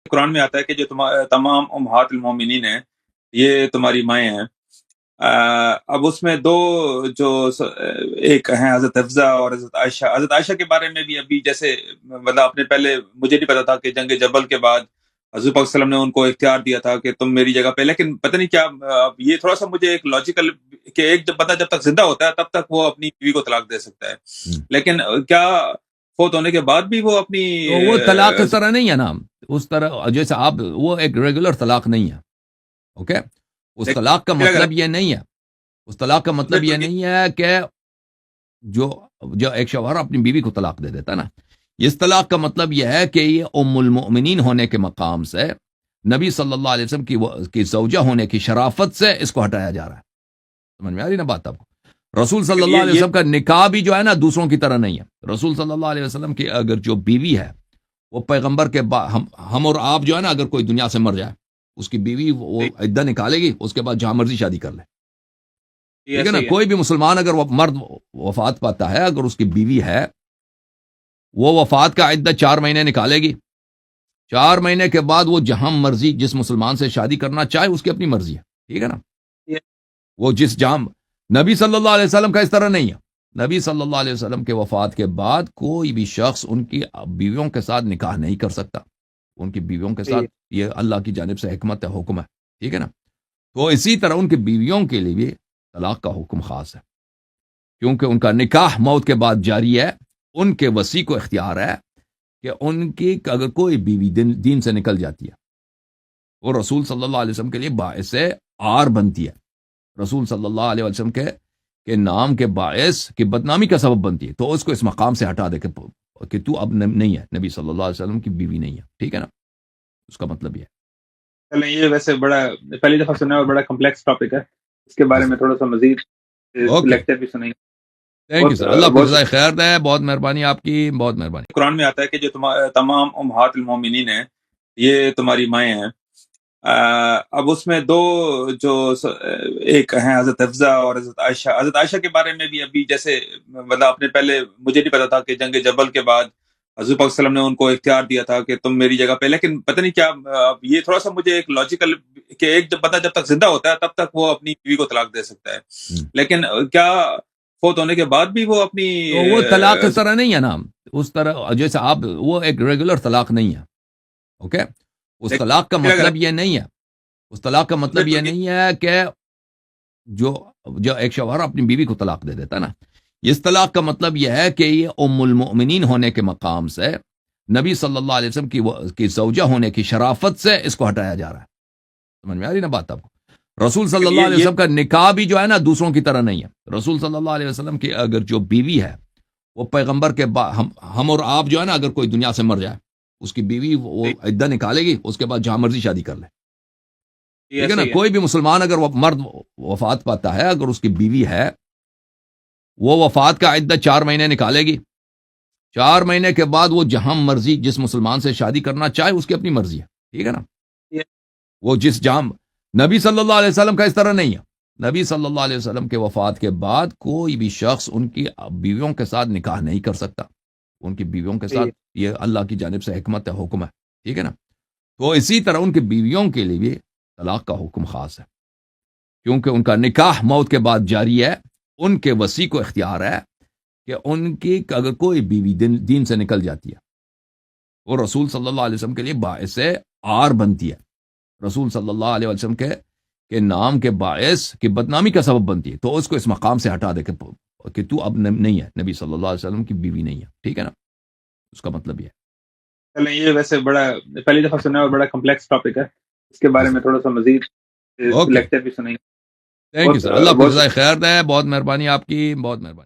قرآن میں آتا ہے کہ جو تمام امہات المومنین ہیں یہ تمہاری مائیں ہیں۔ اب اس میں دو جو ایک ہیں حضرت حفصہ اور حضرت عائشہ۔ حضرت عائشہ کے بارے میں بھی ابھی جیسے مطلب آپ نے پہلے مجھے نہیں پتا تھا کہ جنگ جبل کے بعد حضور پاک صلی اللہ علیہ وسلم نے ان کو اختیار دیا تھا کہ تم میری جگہ پہ، لیکن پتہ نہیں کیا اب یہ تھوڑا سا مجھے ایک لاجیکل کہ ایک جب بندہ جب تک زندہ ہوتا ہے تب تک وہ اپنی بیوی کو طلاق دے سکتا ہے، لیکن کیا فوت ہونے کے بعد بھی وہ اپنی وہ طلاق اس طرح نہیں ہے نا، اس طرح جیسے آپ وہ ایک ریگولر طلاق نہیں ہے، اوکے؟ اس طلاق کا مطلب یہ نہیں ہے، اس طلاق کا مطلب یہ نہیں ہے کہ جو ایک شوہر اپنی بیوی کو طلاق دے دیتا نا، اس طلاق کا مطلب یہ ہے کہ یہ ام المؤمنین ہونے کے مقام سے، نبی صلی اللہ علیہ وسلم کی زوجہ ہونے کی شرافت سے اس کو ہٹایا جا رہا ہے۔ سمجھ میں آ رہی نا بات آپ کو؟ رسول صلی اللہ علیہ وسلم کا نکاح بھی جو ہے نا دوسروں کی طرح نہیں ہے۔ رسول صلی اللہ علیہ وسلم کی اگر جو بیوی ہے وہ پیغمبر کے بعد ہم اور آپ جو ہے نا اگر کوئی دنیا سے مر جائے اس کی بیوی وہ عدہ نکالے گی، اس کے بعد جہاں مرضی شادی کر لے، ٹھیک ہے نا؟ کوئی بھی مسلمان اگر وہ مرد وفات پاتا ہے، اگر اس کی بیوی ہے وہ وفات کا عدہ 4 مہینے نکالے گی، 4 مہینے کے بعد وہ جہاں مرضی جس مسلمان سے شادی کرنا چاہے اس کی اپنی مرضی ہے، ٹھیک ہے نا؟ وہ جس جہاں نبی صلی اللہ علیہ وسلم کا اس طرح نہیں ہے۔ نبی صلی اللہ علیہ وسلم کے وفات کے بعد کوئی بھی شخص ان کی بیویوں کے ساتھ نکاح نہیں کر سکتا، ان کی بیویوں کے ساتھ یہ اللہ کی جانب سے حکمت ہے، حکم ہے، ٹھیک ہے نا؟ تو اسی طرح ان کی بیویوں کے لیے بھی طلاق کا حکم خاص ہے، کیونکہ ان کا نکاح موت کے بعد جاری ہے، ان کے وصی کو اختیار ہے کہ ان کی اگر کوئی بیوی دین سے نکل جاتی ہے وہ رسول صلی اللہ علیہ وسلم کے لیے باعث عار بنتی ہے، رسول صلی اللہ علیہ وسلم کے نام کے باعث کی بدنامی کا سبب بنتی ہے، تو اس کو اس مقام سے ہٹا دے کہ تو اب نہیں ہے، نبی صلی اللہ علیہ وسلم کی بیوی نہیں ہے، ٹھیک ہے نا؟ اس کا مطلب یہ ہے۔ چلیں یہ ویسے بڑا پہلی دفعہ سنا ہے اور بڑا کمپلیکس ٹاپک ہے، اس کے بارے میں تھوڑا سا مزید لیکچر بھی سنیں گے۔ تھینک یو سر، اللہ کو جزائے خیر دے، بہت مہربانی آپ کی، بہت مہربانی۔ قرآن میں آتا ہے کہ جو تمام امہات المومنین ہیں یہ تمہاری مائیں ہیں۔ اب اس میں دو جو ایک ہیں حضرت حفصہ اور حضرت عائشہ۔ حضرت عائشہ کے بارے میں بھی ابھی جیسے مطلب آپ نے پہلے مجھے نہیں پتا تھا کہ جنگ جبل کے بعد حضور پاک صلی اللہ علیہ وسلم نے ان کو اختیار دیا تھا کہ تم میری جگہ پہ، لیکن پتہ نہیں کیا اب یہ تھوڑا سا مجھے ایک لاجیکل کہ ایک جب بندہ جب تک زندہ ہوتا ہے تب تک وہ اپنی بیوی کو طلاق دے سکتا ہے، لیکن کیا فوت ہونے کے بعد بھی وہ اپنی وہ طلاق اس طرح نہیں ہے نا، اس طرح جیسے آپ وہ ایک ریگولر طلاق نہیں ہے، اوکے؟ اس طلاق کا مطلب یہ نہیں ہے، اس طلاق کا مطلب یہ نہیں ہے کہ جو ایک شوہر اپنی بیوی کو طلاق دے دیتا نا، اس طلاق کا مطلب یہ ہے کہ یہ ام المؤمنین ہونے کے مقام سے، نبی صلی اللہ علیہ وسلم کی زوجہ ہونے کی شرافت سے اس کو ہٹایا جا رہا ہے۔ سمجھ میں آ رہی نا بات آپ کو؟ رسول صلی اللہ علیہ وسلم کا نکاح بھی جو ہے نا دوسروں کی طرح نہیں ہے۔ رسول صلی اللہ علیہ وسلم کی اگر جو بیوی ہے وہ پیغمبر کے بعد ہم اور آپ جو ہے نا اگر کوئی دنیا سے مر جائے اس کی بیوی وہ عدہ نکالے گی، اس کے بعد جہاں مرضی شادی کر لے، ٹھیک ہے نا؟ کوئی بھی مسلمان اگر وہ مرد وفات پاتا ہے، اگر اس کی بیوی ہے وہ وفات کا عدہ 4 مہینے نکالے گی، 4 مہینے کے بعد وہ جہاں مرضی جس مسلمان سے شادی کرنا چاہے اس کی اپنی مرضی ہے، ٹھیک ہے نا؟ وہ جس جہاں نبی صلی اللہ علیہ وسلم کا اس طرح نہیں ہے۔ نبی صلی اللہ علیہ وسلم کے وفات کے بعد کوئی بھی شخص ان کی بیویوں کے ساتھ نکاح نہیں کر سکتا، ان کی بیویوں کے ساتھ یہ اللہ کی جانب سے حکمت ہے، حکم ہے، ٹھیک ہے نا؟ تو اسی طرح ان کی بیویوں کے لیے بھی طلاق کا حکم خاص ہے، کیونکہ ان کا نکاح موت کے بعد جاری ہے، ان کے وصی کو اختیار ہے کہ ان کی اگر کوئی بیوی دین سے نکل جاتی ہے وہ رسول صلی اللہ علیہ وسلم کے لیے باعث عار بنتی ہے، رسول صلی اللہ علیہ وسلم کے نام کے باعث کی بدنامی کا سبب بنتی ہے، تو اس کو اس مقام سے ہٹا دے کہ تو اب نہیں ہے، نبی صلی اللہ علیہ وسلم کی بیوی نہیں ہے، ٹھیک ہے نا؟ اس کا مطلب یہ ہے۔ چلیں یہ ویسے بڑا پہلی دفعہ سنا ہے اور بڑا کمپلیکس ٹاپک ہے، اس کے بارے میں تھوڑا سا مزید لیکچر بھی سنیں گے۔ تھینک یو سر، اللہ کو جزائے خیر دے، بہت مہربانی آپ کی، بہت مہربانی۔